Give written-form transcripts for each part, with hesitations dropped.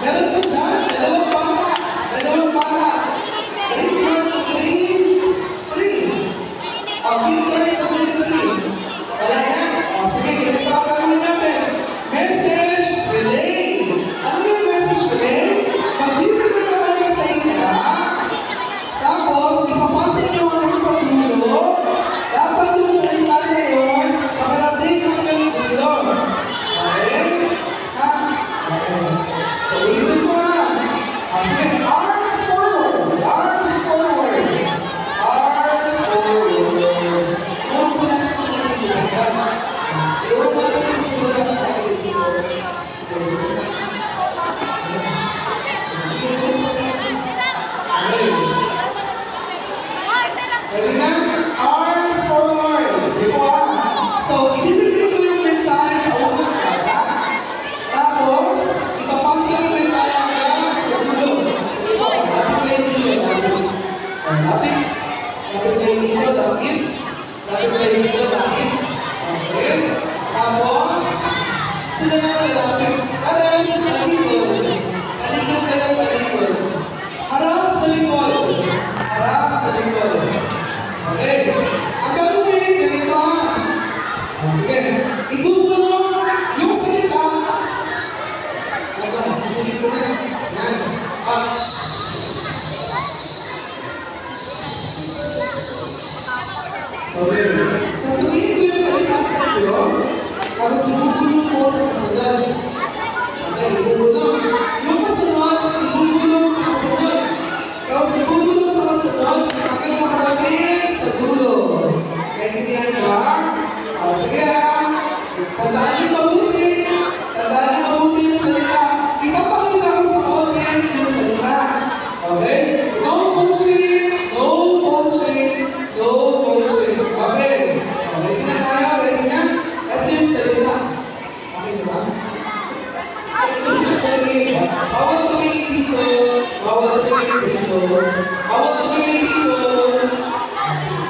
Meron po siya, dalawang bata. Dalawang bata. Three. Three. Wala yan. Sige, ganito ang gagawin natin. Message relay. Ano yung message relay? Magbibigay ako ng salita. Tapos, ipapasa niyo hanggang sa dulo. Dapat yung salita na yun, makarating hanggang dulo. Okay? Ha? Okay. So, ulitin ko na. Sige, arms forward. Arms forward. Arms forward. Huwag po natin sa nagigilagyan. Huwag po natin nagigilagyan. Ready na? Arms forward. Sige po ha. So, ibibigay ko yung mensahe sa unang bata. Tapos, ipapasa yung mensahe hanggang sa dulo. Sige po, lapit kayo dito. Lapit. Lapit kayo dito, lapit. Lapit kayo dito, lapit. Okay. Tapos, sila na lalapit. Aras sa likod. Talikod kayo, talikod. Harap sa likod. Harap sa likod. Okay. Ang gagawin, ganito ha. Sige. Igugulong yung salita. Ito, ituloy ko na. Yan. Okay. Sasabihin ko yung salita sa iyo. Tapos igugulong mo sa kasunod. Okay, igugulong. Yung kasunod, igugulong sa kasunod. Tapos igugulong sa kasunod hanggang makarating sa dulo. Naintindihan ba? Sige ha. Tandaan niyo mabuti. Tandaan niyo mabuti yung salita. Ipapakita ko sa audience yung salita. Okay? No coaching. No coaching. No coaching. Okay. Ready na tayo? Ready na? Ito yung salita. Okay ba? Bawal tumingin dito. Bawal tumingin dito. Bawal tumingin dito.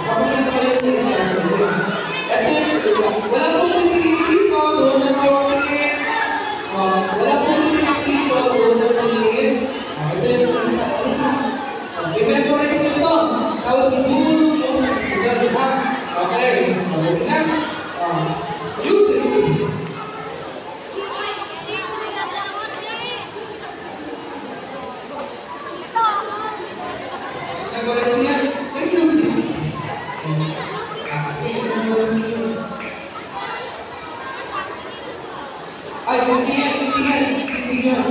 Kapagyan ko yung salita. Ito yung salita. Wala pong titingin dito. Doon na po tingin. Wala pong titingin dito. Doon na tingin. Ito yung salita. I-memorize nyo ito. Tapos ibubulong nyo sa kasunod. Okay. Ready na? Use it. Memorize niya. Use it. Ay, hindi yan.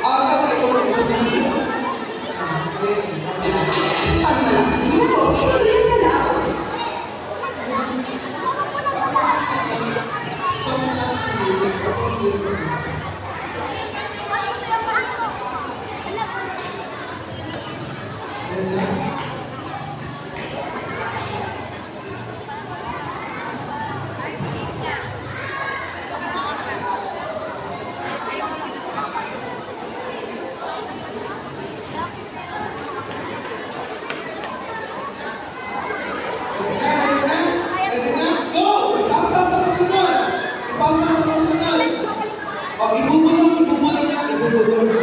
Tama ito mo. Pag malakas nito, ituloy na lang. Ibubulong yan. Ibubulong.